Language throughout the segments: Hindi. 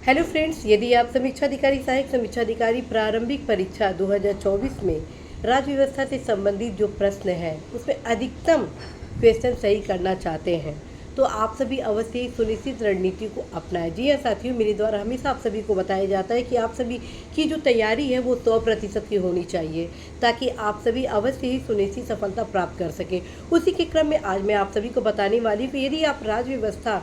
हेलो फ्रेंड्स, यदि आप समीक्षा अधिकारी सहायक समीक्षा अधिकारी प्रारंभिक परीक्षा 2024 में राज्य व्यवस्था से संबंधित जो प्रश्न है उसमें अधिकतम क्वेश्चन सही करना चाहते हैं तो आप सभी अवश्य ही सुनिश्चित रणनीति को अपनाएं। जी हाँ साथियों, मेरे द्वारा हमेशा आप सभी को बताया जाता है कि आप सभी की जो तैयारी है वो 100% की होनी चाहिए ताकि आप सभी अवश्य ही सुनिश्चित सफलता प्राप्त कर सकें। उसी के क्रम में आज मैं आप सभी को बताने वाली हूँ यदि आप राज्य व्यवस्था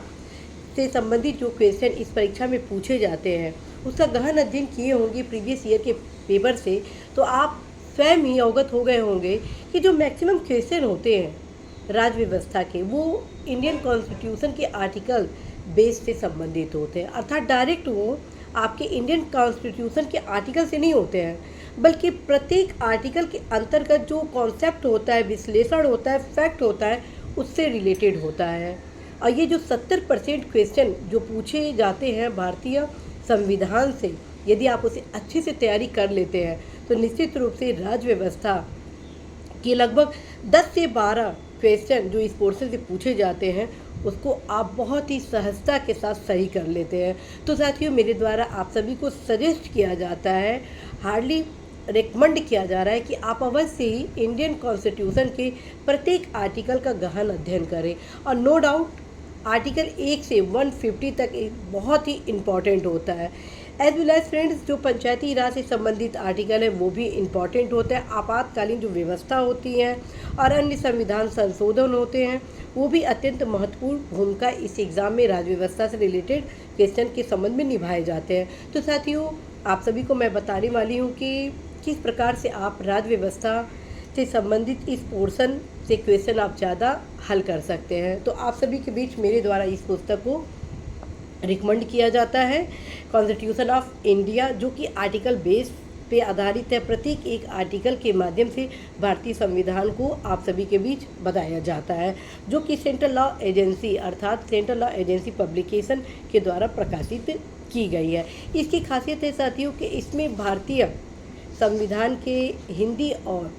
से संबंधित जो क्वेश्चन इस परीक्षा में पूछे जाते हैं उसका गहन अध्ययन किए होंगे प्रीवियस ईयर के पेपर से, तो आप स्वयं ही अवगत हो गए होंगे कि जो मैक्सिमम क्वेश्चन होते हैं राज्य व्यवस्था के वो इंडियन कॉन्स्टिट्यूशन के आर्टिकल बेस से संबंधित होते हैं। अर्थात डायरेक्ट वो आपके इंडियन कॉन्स्टिट्यूशन के आर्टिकल से नहीं होते हैं बल्कि प्रत्येक आर्टिकल के अंतर्गत जो कॉन्सेप्ट होता है, विश्लेषण होता है, फैक्ट होता है, उससे रिलेटेड होता है। और ये जो 70% क्वेश्चन जो पूछे जाते हैं भारतीय संविधान से, यदि आप उसे अच्छे से तैयारी कर लेते हैं तो निश्चित रूप से राज्य व्यवस्था के लगभग 10 से 12 क्वेश्चन जो इस पोर्शन से पूछे जाते हैं उसको आप बहुत ही सहजता के साथ सही कर लेते हैं। तो साथियों, मेरे द्वारा आप सभी को सजेस्ट किया जाता है, हार्डली रेकमेंड किया जा रहा है कि आप अवश्य ही इंडियन कॉन्स्टिट्यूशन के प्रत्येक आर्टिकल का गहन अध्ययन करें। और नो डाउट आर्टिकल 1 से 150 तक बहुत ही इम्पॉर्टेंट होता है। एज वेल एज फ्रेंड्स, जो पंचायती राज से संबंधित आर्टिकल है वो भी इम्पॉर्टेंट होता है। आपातकालीन जो व्यवस्था होती है और अन्य संविधान संशोधन होते हैं वो भी अत्यंत महत्वपूर्ण भूमिका इस एग्ज़ाम में राज्य व्यवस्था से रिलेटेड क्वेश्चन के संबंध में निभाए जाते हैं। तो साथियों, आप सभी को मैं बताने वाली हूँ कि किस प्रकार से आप राज्य व्यवस्था से संबंधित इस पोर्शन से क्वेश्चन आप ज़्यादा हल कर सकते हैं। तो आप सभी के बीच मेरे द्वारा इस पुस्तक को रिकमेंड किया जाता है, कॉन्स्टिट्यूशन ऑफ इंडिया, जो कि आर्टिकल बेस पे आधारित है। प्रत्येक एक आर्टिकल के माध्यम से भारतीय संविधान को आप सभी के बीच बताया जाता है, जो कि सेंट्रल लॉ एजेंसी अर्थात सेंट्रल लॉ एजेंसी पब्लिकेशन के द्वारा प्रकाशित की गई है। इसकी खासियत है साथियों कि इसमें भारतीय संविधान के हिंदी और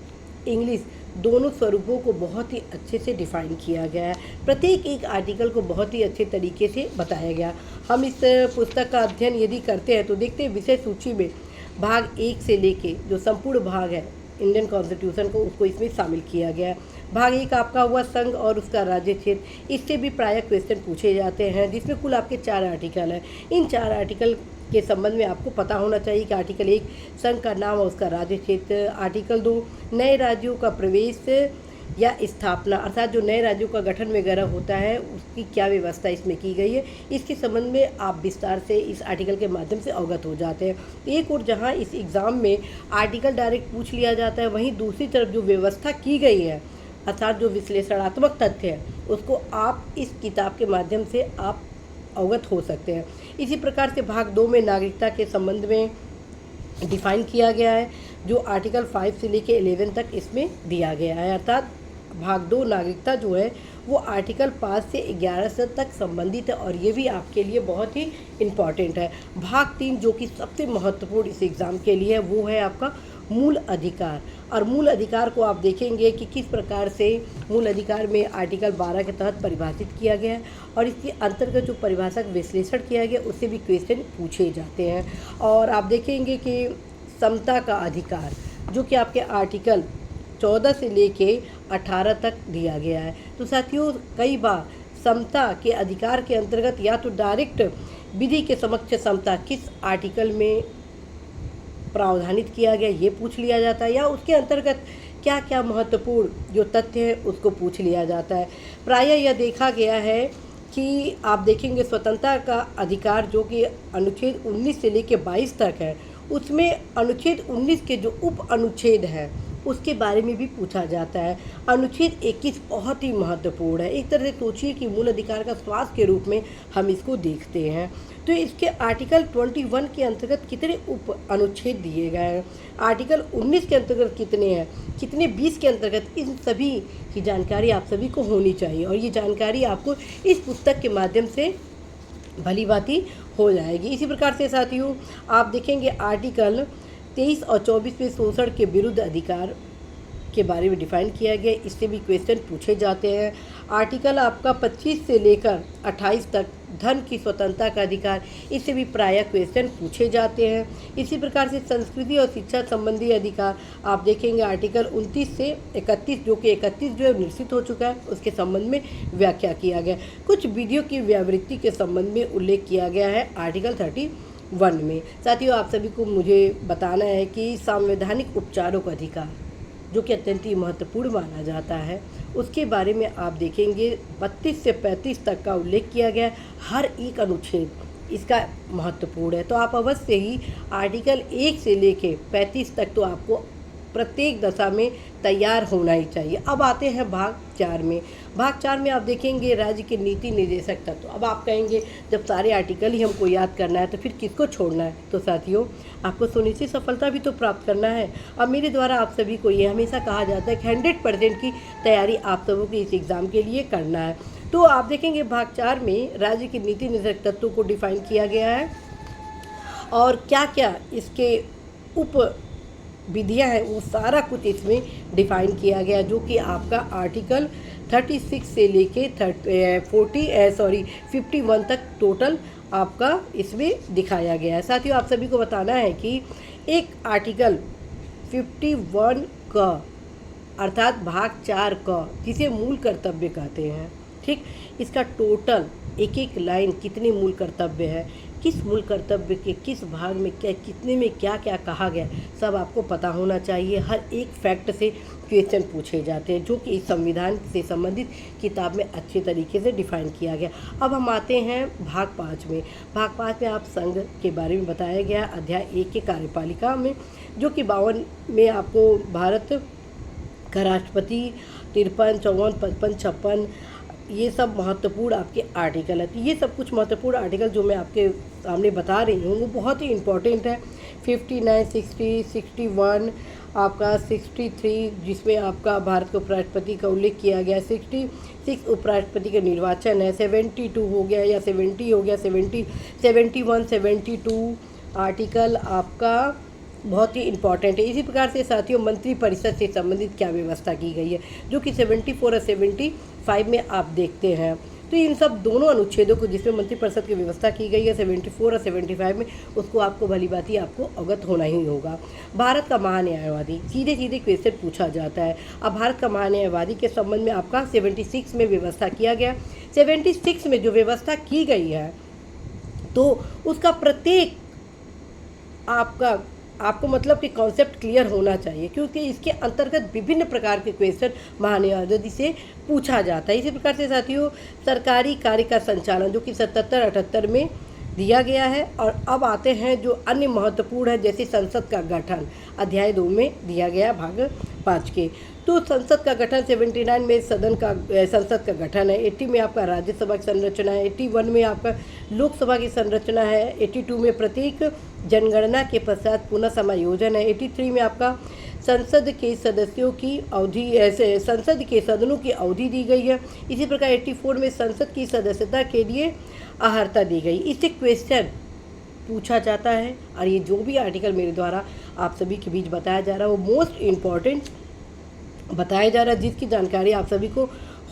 इंग्लिश दोनों स्वरूपों को बहुत ही अच्छे से डिफाइन किया गया है। प्रत्येक एक आर्टिकल को बहुत ही अच्छे तरीके से बताया गया। हम इस पुस्तक का अध्ययन यदि करते हैं तो देखते हैं विषय सूची में भाग 1 से लेके जो संपूर्ण भाग है इंडियन कॉन्स्टिट्यूशन को, उसको इसमें शामिल किया गया है। भाग 1 आपका हुआ संघ और उसका राज्य क्षेत्र, इससे भी प्रायः क्वेश्चन पूछे जाते हैं, जिसमें कुल आपके 4 आर्टिकल हैं। इन 4 आर्टिकल के संबंध में आपको पता होना चाहिए कि आर्टिकल 1 संघ का नाम और उसका राज्य क्षेत्र, आर्टिकल 2 नए राज्यों का प्रवेश या स्थापना अर्थात जो नए राज्यों का गठन वगैरह होता है उसकी क्या व्यवस्था इसमें की गई है, इसके संबंध में आप विस्तार से इस आर्टिकल के माध्यम से अवगत हो जाते हैं। एक और जहां इस एग्ज़ाम में आर्टिकल डायरेक्ट पूछ लिया जाता है, वहीं दूसरी तरफ जो व्यवस्था की गई है अर्थात जो विश्लेषणात्मक तथ्य है उसको आप इस किताब के माध्यम से आप अवगत हो सकते हैं। इसी प्रकार से भाग 2 में नागरिकता के संबंध में डिफाइन किया गया है, जो आर्टिकल 5 से लेके 11 तक इसमें दिया गया है। अर्थात भाग 2 नागरिकता जो है वो आर्टिकल 5 से 11 तक संबंधित है और ये भी आपके लिए बहुत ही इम्पॉर्टेंट है। भाग 3 जो कि सबसे महत्वपूर्ण इस एग्ज़ाम के लिए है वो है आपका मूल अधिकार। और मूल अधिकार को आप देखेंगे कि किस प्रकार से मूल अधिकार में आर्टिकल 12 के तहत परिभाषित किया गया है और इसके अंतर्गत जो परिभाषा विश्लेषण किया गया उससे भी क्वेश्चन पूछे जाते हैं। और आप देखेंगे कि समता का अधिकार जो कि आपके आर्टिकल 14 से लेके 18 तक दिया गया है। तो साथियों, कई बार समता के अधिकार के अंतर्गत या तो डायरेक्ट विधि के समक्ष समता किस आर्टिकल में प्रावधानित किया गया ये पूछ लिया जाता है, या उसके अंतर्गत क्या क्या महत्वपूर्ण जो तथ्य है उसको पूछ लिया जाता है। प्रायः यह देखा गया है कि आप देखेंगे स्वतंत्रता का अधिकार जो कि अनुच्छेद 19 से लेकर 22 तक है, उसमें अनुच्छेद 19 के जो उप अनुच्छेद हैं उसके बारे में भी पूछा जाता है। अनुच्छेद 21 बहुत ही महत्वपूर्ण है। एक तरह से सोचिए कि मूल अधिकार का स्वास्थ्य के रूप में हम इसको देखते हैं। तो इसके आर्टिकल 21 के अंतर्गत कितने उप अनुच्छेद दिए गए हैं, आर्टिकल 19 के अंतर्गत कितने हैं, कितने 20 के अंतर्गत, इन सभी की जानकारी आप सभी को होनी चाहिए। और ये जानकारी आपको इस पुस्तक के माध्यम से भली भांति हो जाएगी। इसी प्रकार से साथियों, आप देखेंगे आर्टिकल 23 और 24 में शोषण के विरुद्ध अधिकार के बारे में डिफाइन किया गया, इससे भी क्वेश्चन पूछे जाते हैं। आर्टिकल आपका 25 से लेकर 28 तक धन की स्वतंत्रता का अधिकार, इससे भी प्रायः क्वेश्चन पूछे जाते हैं। इसी प्रकार से संस्कृति और शिक्षा संबंधी अधिकार आप देखेंगे आर्टिकल 29 से 31, जो कि 31 जो है निश्चित हो चुका है, उसके संबंध में व्याख्या किया गया। कुछ विधियों की व्यावृत्ति के संबंध में उल्लेख किया गया है आर्टिकल 31 में। साथियों, आप सभी को मुझे बताना है कि संवैधानिक उपचारों का अधिकार, जो कि अत्यंत ही महत्वपूर्ण माना जाता है, उसके बारे में आप देखेंगे 32 से 35 तक का उल्लेख किया गया है। हर एक अनुच्छेद इसका महत्वपूर्ण है, तो आप अवश्य ही आर्टिकल 1 से लेके 35 तक तो आपको प्रत्येक दशा में तैयार होना ही चाहिए। अब आते हैं भाग 4 में। भाग 4 में आप देखेंगे राज्य के नीति निर्देशक तत्व। अब आप कहेंगे जब सारे आर्टिकल ही हमको याद करना है तो फिर किसको छोड़ना है? तो साथियों, आपको सुनिश्चित सफलता भी तो प्राप्त करना है। अब मेरे द्वारा आप सभी को ये हमेशा कहा जाता है कि 100% की तैयारी आप सबों की इस एग्ज़ाम के लिए करना है। तो आप देखेंगे भाग 4 में राज्य के नीति निर्देशक तत्वों को डिफाइन किया गया है और क्या क्या इसके उप विधियाँ हैं, वो सारा कुछ इसमें डिफाइन किया गया, जो कि आपका आर्टिकल 36 से लेके 51 तक टोटल आपका इसमें दिखाया गया है। साथियों, आप सभी को बताना है कि एक आर्टिकल 51 का अर्थात भाग 4 का, जिसे मूल कर्तव्य कहते हैं, ठीक, इसका टोटल एक एक लाइन कितने मूल कर्तव्य है, किस मूल कर्तव्य के किस भाग में क्या, कितने में क्या क्या कहा गया, सब आपको पता होना चाहिए। हर एक फैक्ट से क्वेश्चन पूछे जाते हैं, जो कि इस संविधान से संबंधित किताब में अच्छे तरीके से डिफाइन किया गया। अब हम आते हैं भाग 5 में। भाग 5 में आप संघ के बारे में बताया गया अध्याय 1 के कार्यपालिका में, जो कि 52 में आपको भारत का राष्ट्रपति 53, 54, 55, 56 ये सब महत्वपूर्ण आपके आर्टिकल है। तो ये सब कुछ महत्वपूर्ण आर्टिकल जो मैं आपके सामने बता रही हूँ वो बहुत ही इम्पोर्टेंट है। 59, 60, 61, आपका 63 जिसमें आपका भारत के उपराष्ट्रपति का उल्लेख किया गया, 66 उपराष्ट्रपति का निर्वाचन है, 72 हो गया या 70 हो गया, 70, 71, 72 आर्टिकल आपका बहुत ही इम्पॉर्टेंट है। इसी प्रकार से साथियों, मंत्रिपरिषद से संबंधित क्या व्यवस्था की गई है, जो कि 74 और 75 में आप देखते हैं। तो इन सब दोनों अनुच्छेदों को जिसमें मंत्रिपरिषद की व्यवस्था की गई है 74 और 75 में, उसको आपको भली भांति आपको अवगत होना ही होगा। भारत का महान्यायवादी, सीधे सीधे क्वेश्चन पूछा जाता है। अब भारत का महान्यायवादी के संबंध में आपका 76 में व्यवस्था किया गया। 76 में जो व्यवस्था की गई है तो उसका प्रत्येक आपको मतलब कि कॉन्सेप्ट क्लियर होना चाहिए, क्योंकि इसके अंतर्गत विभिन्न प्रकार के क्वेश्चन महान्यायवादी से पूछा जाता है। इसी प्रकार से साथियों, सरकारी कार्य का संचालन जो कि 77-78 में दिया गया है। और अब आते हैं जो अन्य महत्वपूर्ण है, जैसे संसद का गठन अध्याय 2 में दिया गया भाग 5 के। तो संसद का गठन 79 में संसद का गठन है। 80 में आपका राज्यसभा की संरचना है। 81 में आपका लोकसभा की संरचना है। 82 में प्रत्येक जनगणना के पश्चात पुनः समायोजन है। 83 में आपका संसद के सदस्यों की अवधि, ऐसे संसद के सदनों की अवधि दी गई है। इसी प्रकार 84 में संसद की सदस्यता के लिए अर्हता दी गई। इससे क्वेश्चन पूछा जाता है। और ये जो भी आर्टिकल मेरे द्वारा आप सभी के बीच बताया जा रहा है वो मोस्ट इम्पॉर्टेंट बताया जा रहा है, जिसकी जानकारी आप सभी को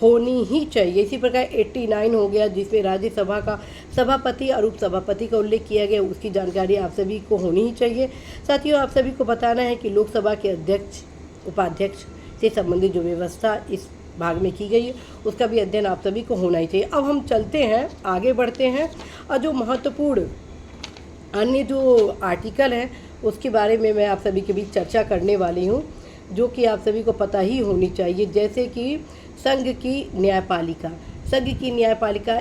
होनी ही चाहिए। इसी प्रकार 89 हो गया, जिसमें राज्यसभा का सभापति और उपसभापति का उल्लेख किया गया, उसकी जानकारी आप सभी को होनी ही चाहिए। साथियों, आप सभी को बताना है कि लोकसभा के अध्यक्ष उपाध्यक्ष से संबंधित जो व्यवस्था इस भाग में की गई है उसका भी अध्ययन आप सभी को होना ही चाहिए। अब हम चलते हैं, आगे बढ़ते हैं और जो महत्वपूर्ण अन्य जो आर्टिकल हैं उसके बारे में मैं आप सभी के बीच चर्चा करने वाली हूँ, जो कि आप सभी को पता ही होनी चाहिए। जैसे कि संघ की न्यायपालिका। संघ की न्यायपालिका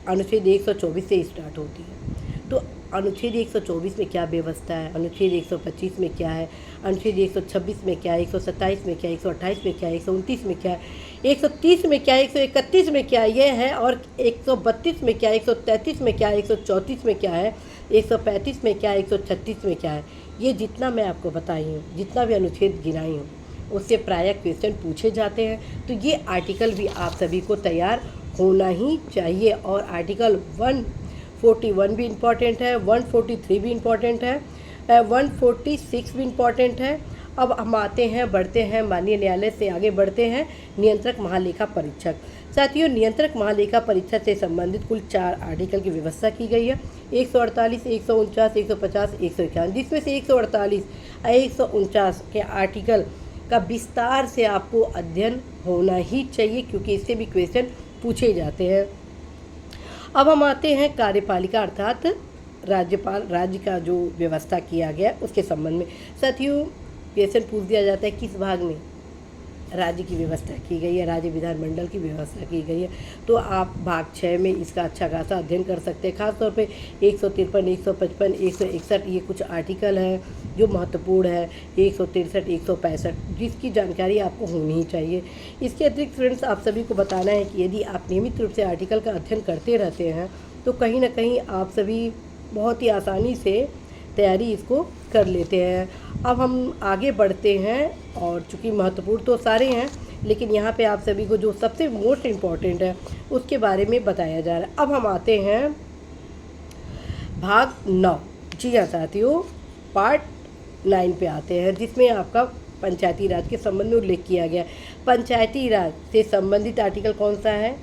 अनुच्छेद 124 से स्टार्ट होती है। तो अनुच्छेद 124 में क्या व्यवस्था है, अनुच्छेद 125 में क्या है, अनुच्छेद 126 में क्या है, 127 में क्या है, 128 में क्या है, 129 में क्या है, 130 में क्या है, 131 में क्या है, ये है, और 132 में क्या है, 133 में क्या है, 134 में क्या है, 135 में क्या है, 136 में क्या है। ये जितना मैं आपको बताई हूँ, जितना भी अनुच्छेद गिनाई हूँ, उससे प्रायः क्वेश्चन पूछे जाते हैं। तो ये आर्टिकल भी आप सभी को तैयार होना ही चाहिए। और आर्टिकल 141 भी इम्पॉर्टेंट है, 143 भी इम्पॉर्टेंट है, 146 भी इम्पॉर्टेंट है, अब हम आते हैं, बढ़ते हैं माननीय न्यायालय से आगे बढ़ते हैं नियंत्रक महालेखा परीक्षक। साथियों, नियंत्रक महालेखा परीक्षक से संबंधित कुल 4 आर्टिकल की व्यवस्था की गई है। 148, 149, 150, 151, जिसमें से 148 और 149 के आर्टिकल का विस्तार से आपको अध्ययन होना ही चाहिए, क्योंकि इससे भी क्वेश्चन पूछे जाते हैं। अब हम आते हैं कार्यपालिका अर्थात राज्यपाल, राज्य का जो व्यवस्था किया गया उसके संबंध में। साथियों, क्वेश्चन पूछ दिया जाता है किस भाग में राज्य की व्यवस्था की गई है, राज्य विधानमंडल की व्यवस्था की गई है, तो आप भाग 6 में इसका अच्छा खासा अध्ययन कर सकते हैं। खासतौर पे 153, 155, 161 ये कुछ आर्टिकल हैं जो महत्वपूर्ण है, 163, 165, जिसकी जानकारी आपको होनी ही चाहिए। इसके अतिरिक्त फ्रेंड्स, आप सभी को बताना है कि यदि आप नियमित रूप से आर्टिकल का अध्ययन करते रहते हैं तो कहीं ना कहीं आप सभी बहुत ही आसानी से तैयारी इसको कर लेते हैं। अब हम आगे बढ़ते हैं, और चूँकि महत्वपूर्ण तो सारे हैं, लेकिन यहाँ पे आप सभी को जो सबसे मोस्ट इम्पॉर्टेंट है उसके बारे में बताया जा रहा है। अब हम आते हैं भाग 9। जी हाँ साथियों, पार्ट 9 पे आते हैं, जिसमें आपका पंचायती राज के संबंध में उल्लेख किया गया। पंचायती राज से संबंधित आर्टिकल कौन सा है?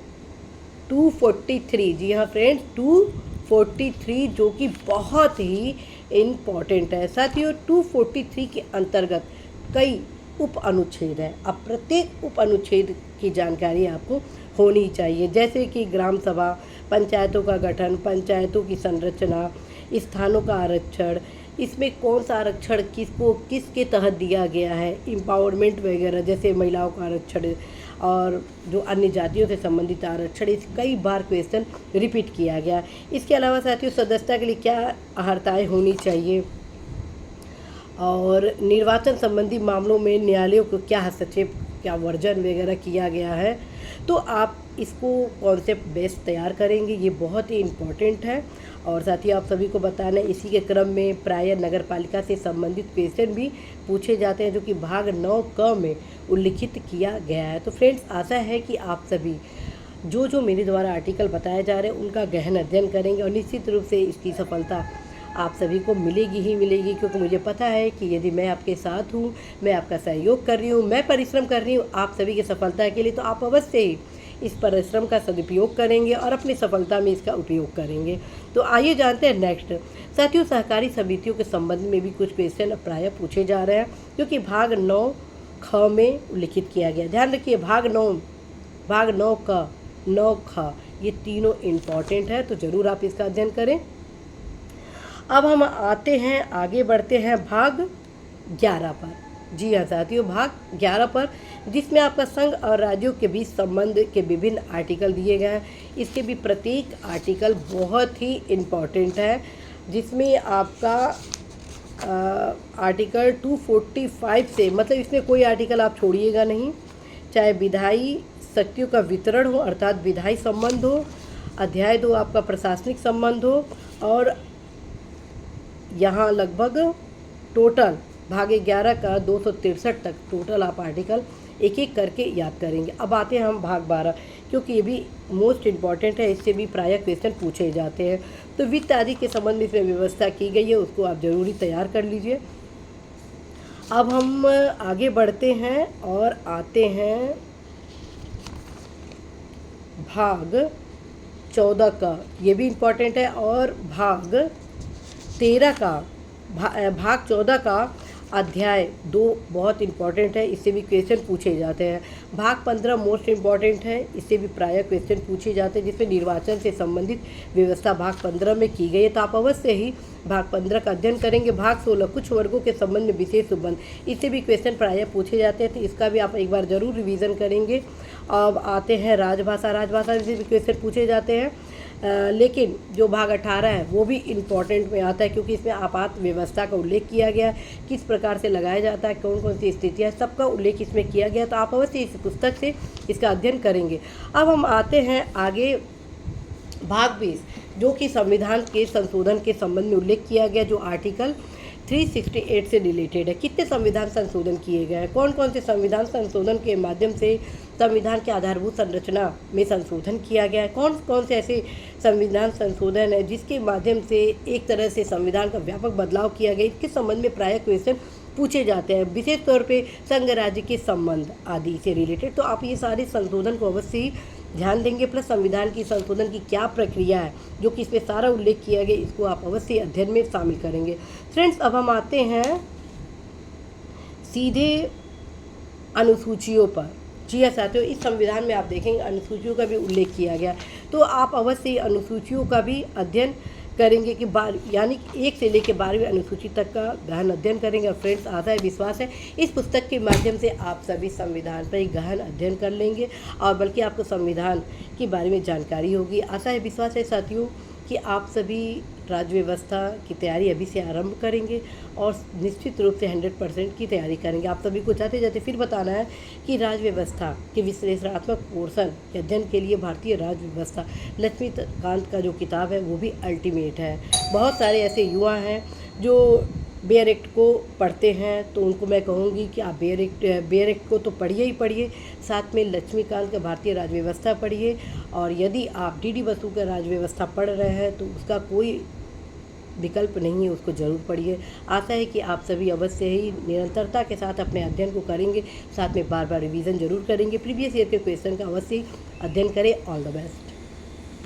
243। जी हाँ फ्रेंड्स, 243, जो कि बहुत ही इम्पॉर्टेंट है। साथियों, 243 के अंतर्गत कई उप अनुच्छेद है। अब प्रत्येक उप अनुच्छेद की जानकारी आपको होनी चाहिए, जैसे कि ग्राम सभा, पंचायतों का गठन, पंचायतों की संरचना, स्थानों का आरक्षण, इसमें कौन सा आरक्षण किसको किसके तहत दिया गया है, एम्पावरमेंट वगैरह, जैसे महिलाओं का आरक्षण और जो अन्य जातियों से संबंधित आरक्षण, इस कई बार क्वेश्चन रिपीट किया गया। इसके अलावा साथियों, सदस्यता के लिए क्या अर्हताएँ होनी चाहिए, और निर्वाचन संबंधी मामलों में न्यायालयों को क्या हस्तक्षेप, क्या वर्जन वगैरह किया गया है, तो आप इसको कॉन्सेप्ट बेस तैयार करेंगे, ये बहुत ही इम्पोर्टेंट है। और साथ ही आप सभी को बताना है, इसी के क्रम में प्राय नगर पालिका से संबंधित क्वेश्चन भी पूछे जाते हैं, जो कि भाग 9 क में उल्लिखित किया गया है। तो फ्रेंड्स, आशा है कि आप सभी जो मेरे द्वारा आर्टिकल बताए जा रहे हैं उनका गहन अध्ययन करेंगे, और निश्चित रूप से इसकी सफलता आप सभी को मिलेगी ही मिलेगी, क्योंकि मुझे पता है कि यदि मैं आपके साथ हूँ, मैं आपका सहयोग कर रही हूँ, मैं परिश्रम कर रही हूँ आप सभी की सफलता के लिए, तो आप अवश्य ही इस परिश्रम का सदुपयोग करेंगे और अपनी सफलता में इसका उपयोग करेंगे। तो आइए जानते हैं नेक्स्ट। साथियों, सहकारी समितियों के संबंध में भी कुछ क्वेश्चन प्रायः पूछे जा रहे हैं, क्योंकि भाग 9 ख में उल्लिखित किया गया। ध्यान रखिए, भाग 9 क, 9 ख, ये तीनों इम्पॉर्टेंट है, तो ज़रूर आप इसका अध्ययन करें। अब हम आते हैं, आगे बढ़ते हैं भाग 11 पर। जी हाँ साथियों, भाग 11 पर, जिसमें आपका संघ और राज्यों के बीच संबंध के विभिन्न आर्टिकल दिए गए हैं। इसके भी प्रत्येक आर्टिकल बहुत ही इम्पॉर्टेंट है, जिसमें आपका आर्टिकल 245 से, मतलब इसमें कोई आर्टिकल आप छोड़िएगा नहीं, चाहे विधायी शक्तियों का वितरण हो अर्थात विधायी संबंध हो, अध्याय 2 आपका प्रशासनिक संबंध हो, और यहाँ लगभग टोटल भाग 11 का 263 तक टोटल आप आर्टिकल एक एक करके याद करेंगे। अब आते हैं हम भाग 12, क्योंकि ये भी मोस्ट इम्पॉर्टेंट है, इससे भी प्रायः क्वेश्चन पूछे जाते हैं। तो वित्त आदि के संबंध में इसमें व्यवस्था की गई है, उसको आप ज़रूरी तैयार कर लीजिए। अब हम आगे बढ़ते हैं और आते हैं भाग 14 का, ये भी इम्पॉर्टेंट है, और भाग 13 का, भाग 14 का अध्याय 2 बहुत इम्पॉर्टेंट है, इससे भी क्वेश्चन पूछे जाते हैं। भाग 15 मोस्ट इम्पॉर्टेंट है, इससे भी प्रायः क्वेश्चन पूछे जाते हैं, जिसमें निर्वाचन से संबंधित व्यवस्था भाग 15 में की गई है, तो आप अवश्य ही भाग 15 का अध्ययन करेंगे। भाग 16 कुछ वर्गों के संबंध में विशेष संबंध, इससे भी क्वेश्चन प्रायः पूछे जाते हैं, तो इसका भी आप एक बार ज़रूर रिवीजन करेंगे। अब आते हैं राजभाषा से भी क्वेश्चन पूछे जाते हैं, लेकिन जो भाग 18 है वो भी इम्पॉर्टेंट में आता है, क्योंकि इसमें आपात व्यवस्था का उल्लेख किया गया, किस प्रकार से लगाया जाता है, कौन कौन सी स्थितियाँ, सबका उल्लेख इसमें किया गया, तो आप अवश्य इस पुस्तक से इसका अध्ययन करेंगे। अब हम आते हैं आगे भाग 20, जो कि संविधान के संशोधन के संबंध में उल्लेख किया गया, जो आर्टिकल 368 से रिलेटेड है। कितने संविधान संशोधन किए गए हैं, कौन कौन से संविधान संशोधन के माध्यम से संविधान के आधारभूत संरचना में संशोधन किया गया है, कौन कौन से ऐसे संविधान संशोधन है जिसके माध्यम से एक तरह से संविधान का व्यापक बदलाव किया गया, इसके संबंध में प्रायः क्वेश्चन पूछे जाते हैं, विशेष तौर पे संघ राज्य के संबंध आदि से रिलेटेड। तो आप ये सारे संशोधन को अवश्य ही ध्यान देंगे, प्लस संविधान की संशोधन की क्या प्रक्रिया है जो कि इसमें सारा उल्लेख किया गया, इसको आप अवश्य अध्ययन में शामिल करेंगे। फ्रेंड्स, अब हम आते हैं सीधे अनुसूचियों पर। जी हाँ साथियों, इस संविधान में आप देखेंगे अनुसूचियों का भी उल्लेख किया गया, तो आप अवश्य अनुसूचियों का भी अध्ययन करेंगे कि यानी 1 से लेकर 12वीं अनुसूची तक का गहन अध्ययन करेंगे। और फ्रेंड्स, आशा है विश्वास है इस पुस्तक के माध्यम से आप सभी संविधान पर एक गहन अध्ययन कर लेंगे और बल्कि आपको संविधान के बारे में जानकारी होगी। आशा है विश्वास है साथियों कि आप सभी राज्य व्यवस्था की तैयारी अभी से आरंभ करेंगे और निश्चित रूप से 100% की तैयारी करेंगे। आप सभी को जाते जाते फिर बताना है कि राज्य व्यवस्था के विश्लेषणात्मक पोर्शन के अध्ययन के लिए भारतीय राज्य व्यवस्था लक्ष्मीकांत का जो किताब है वो भी अल्टीमेट है। बहुत सारे ऐसे युवा हैं जो बेयर एक्ट को पढ़ते हैं, तो उनको मैं कहूँगी कि आप बेयर एक्ट को तो पढ़िए ही पढ़िए, साथ में लक्ष्मीकांत का भारतीय राज्य व्यवस्था पढ़िए। और यदि आप डी बसु का राज्य व्यवस्था पढ़ रहे हैं तो उसका कोई विकल्प नहीं है, उसको ज़रूर पढ़िए। आशा है कि आप सभी अवश्य ही निरंतरता के साथ अपने अध्ययन को करेंगे, साथ में बार बार रिवीजन जरूर करेंगे, प्रीवियस ईयर के क्वेश्चन का अवश्य अध्ययन करें। All the best.